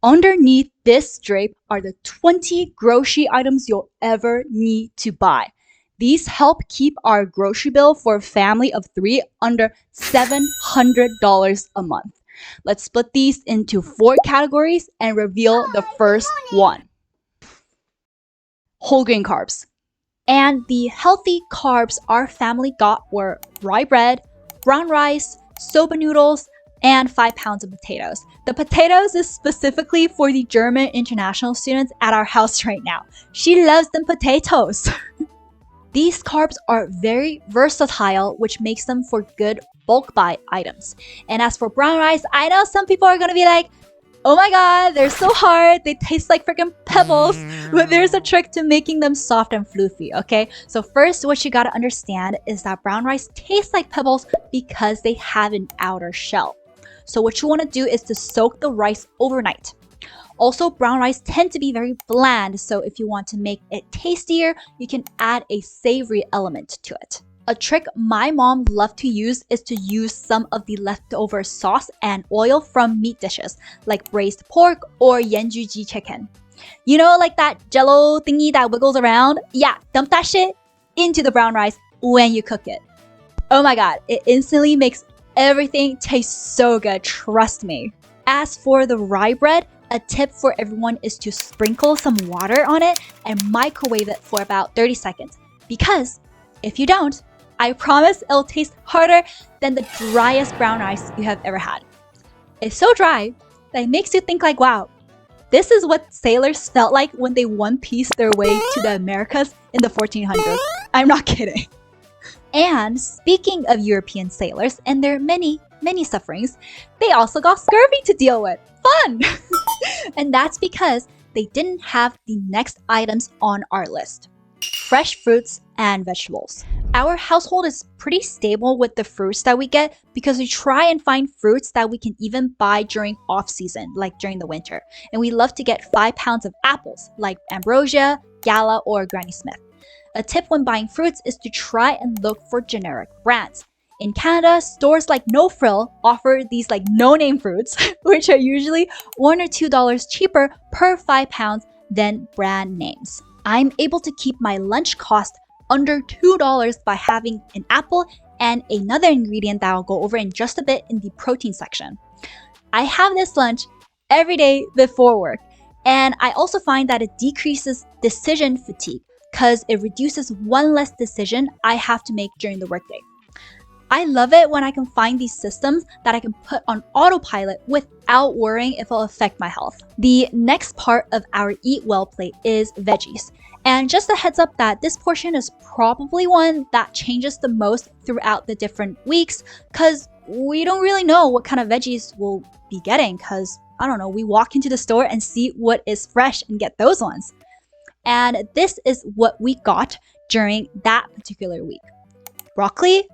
Underneath this drape are the 20 grocery items you'll ever need to buy. These help keep our grocery bill for a family of 3 under $700 a month. Let's split these into 4 categories and reveal the first one. Whole grain carbs. And the healthy carbs our family got were rye bread, brown rice, soba noodles, and 5 pounds of potatoes. The potatoes is specifically for the German international students at our house right now. She loves them potatoes. These carbs are very versatile, which makes them for good bulk buy items. And as for brown rice, I know some people are gonna be like, oh my god, they're so hard, they taste like freaking pebbles, but there's a trick to making them soft and fluffy, okay? So first, what you gotta understand is that brown rice tastes like pebbles because they have an outer shell. So what you wanna do is to soak the rice overnight. Also, brown rice tend to be very bland, so if you want to make it tastier, you can add a savory element to it. A trick my mom loved to use is to use some of the leftover sauce and oil from meat dishes, like braised pork or yenjuji chicken. You know, like that jello thingy that wiggles around? Yeah, dump that shit into the brown rice when you cook it. Oh my god, it instantly makes everything taste so good, trust me. As for the rye bread, a tip for everyone is to sprinkle some water on it and microwave it for about 30 seconds. Because if you don't, I promise it'll taste harder than the driest brown rice you have ever had. It's so dry that it makes you think like, wow, this is what sailors felt like when they one-pieced their way to the Americas in the 1400s. I'm not kidding. And speaking of European sailors and their many sufferings, they also got scurvy to deal with. Fun! And that's because they didn't have the next items on our list. Fresh fruits and vegetables. Our household is pretty stable with the fruits that we get because we try and find fruits that we can even buy during off-season, like during the winter. And we love to get 5 pounds of apples, like Ambrosia, Gala, or Granny Smith. A tip when buying fruits is to try and look for generic brands. In Canada, stores like No Frill offer these like no-name fruits, which are usually $1 or $2 cheaper per 5 pounds than brand names. I'm able to keep my lunch cost under $2 by having an apple and another ingredient that I'll go over in just a bit in the protein section. I have this lunch every day before work, and I also find that it decreases decision fatigue because it reduces one less decision I have to make during the workday. I love it when I can find these systems that I can put on autopilot without worrying if it'll affect my health. The next part of our Eat Well plate is veggies. And just a heads up that this portion is probably one that changes the most throughout the different weeks because we don't really know what kind of veggies we'll be getting because, I don't know, we walk into the store and see what is fresh and get those ones. And this is what we got during that particular week. Broccoli,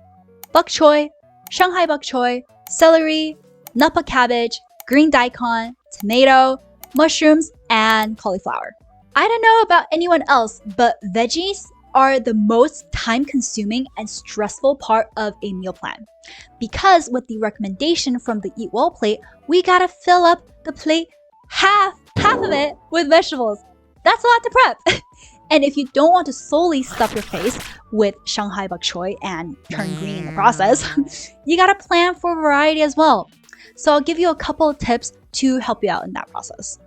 bok choy, Shanghai bok choy, celery, napa cabbage, green daikon, tomato, mushrooms, and cauliflower. I don't know about anyone else, but veggies are the most time-consuming and stressful part of a meal plan. Because with the recommendation from the Eat Well plate, we gotta fill up the plate half of it with vegetables. That's a lot to prep. And if you don't want to solely stuff your face with Shanghai bok choy and turn green in the process, you gotta plan for variety as well. So I'll give you a couple of tips to help you out in that process.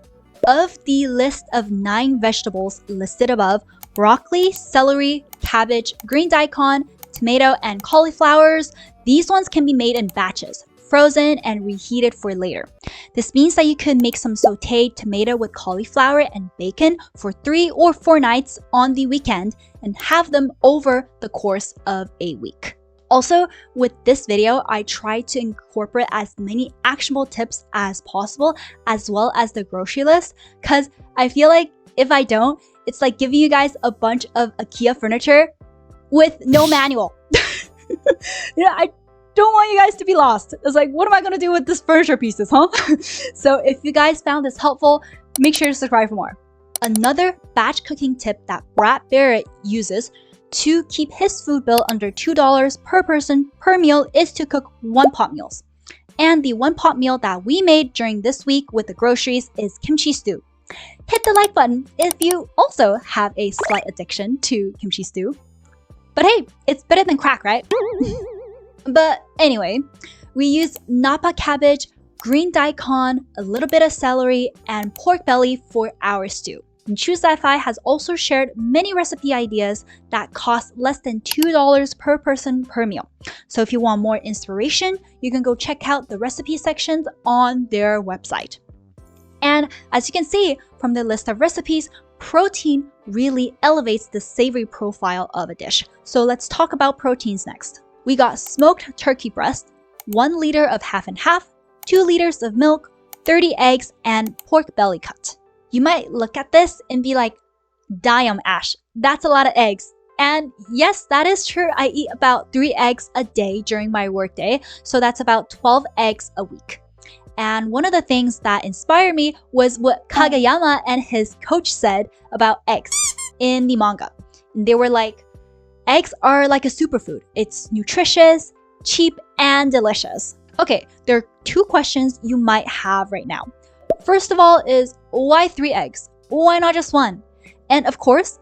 Of the list of 9 vegetables listed above, broccoli, celery, cabbage, green daikon, tomato, and cauliflowers, these ones can be made in batches, frozen and reheated for later. This means that you could make some sauteed tomato with cauliflower and bacon for 3 or 4 nights on the weekend and have them over the course of a week. Also, with this video, I try to incorporate as many actionable tips as possible, as well as the grocery list, because I feel like if I don't, it's like giving you guys a bunch of IKEA furniture with no manual. I don't want you guys to be lost. It's like, what am I going to do with this furniture pieces, huh? So if you guys found this helpful, make sure to subscribe for more. Another batch cooking tip that Brad Barrett uses to keep his food bill under $2 per person per meal is to cook one-pot meals. And the one pot meal that we made during this week with the groceries is kimchi stew. Hit the like button if you also have a slight addiction to kimchi stew. But hey, it's better than crack, right? But anyway, we used napa cabbage, green daikon, a little bit of celery, and pork belly for our stew. And Choose Sci-Fi has also shared many recipe ideas that cost less than $2 per person per meal. So if you want more inspiration, you can go check out the recipe sections on their website. And as you can see from the list of recipes, protein really elevates the savory profile of a dish. So let's talk about proteins next. We got smoked turkey breast, 1 liter of half and half, 2 liters of milk, 30 eggs, and pork belly cut. You might look at this and be like, damn Ash, that's a lot of eggs. And yes, that is true. I eat about 3 eggs a day during my workday, so that's about 12 eggs a week. And one of the things that inspired me was what Kageyama and his coach said about eggs in the manga. They were like, eggs are like a superfood. It's nutritious, cheap, and delicious. Okay, there are 2 questions you might have right now. First of all is, why 3 eggs? Why not just 1? And of course,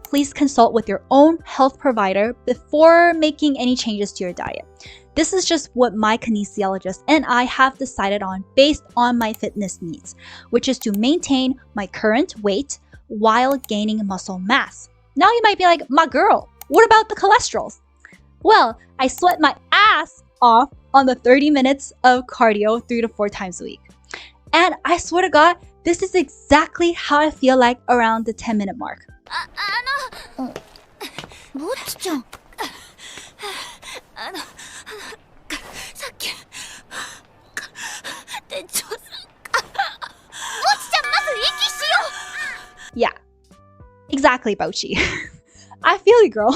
please consult with your own health provider before making any changes to your diet. This is just what my kinesiologist and I have decided on based on my fitness needs, which is to maintain my current weight while gaining muscle mass. Now you might be like, my girl, what about the cholesterols? Well, I sweat my ass off on the 30 minutes of cardio 3 to 4 times a week. And I swear to God, this is exactly how I feel like around the 10-minute mark. ぼっちちゃんさっき店長さんぼっちちゃんまず息しよう Yeah, exactly, Bochi. I feel you, girl.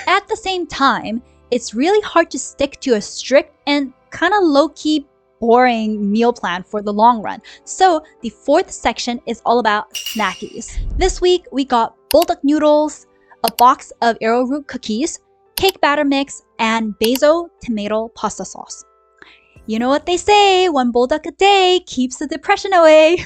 At the same time, it's really hard to stick to a strict and kind of low-key boring meal plan for the long run. So the 4th section is all about snackies. This week, we got bulldog noodles, a box of arrowroot cookies, cake batter mix, and basil tomato pasta sauce. You know what they say, 1 bulldog a day keeps the depression away.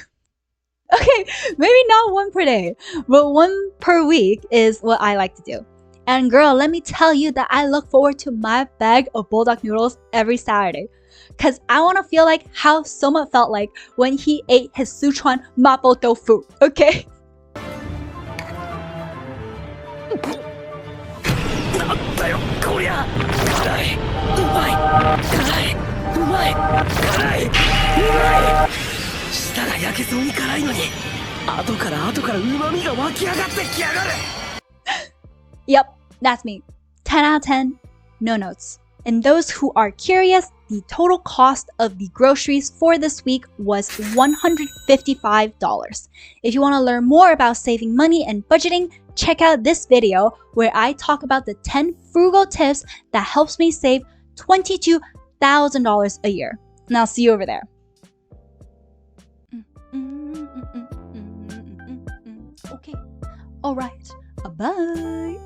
Okay, maybe not 1 per day, but 1 per week is what I like to do. And girl, let me tell you that I look forward to my bag of bulldog noodles every Saturday. Cause I want to feel like how Soma felt like when he ate his Sichuan mapo tofu, okay? Yep, that's me. 10 out of 10, no notes. And those who are curious, the total cost of the groceries for this week was $155. If you want to learn more about saving money and budgeting, check out this video where I talk about the 10 frugal tips that helps me save $22,000 a year. And I'll see you over there. Okay, alright, bye.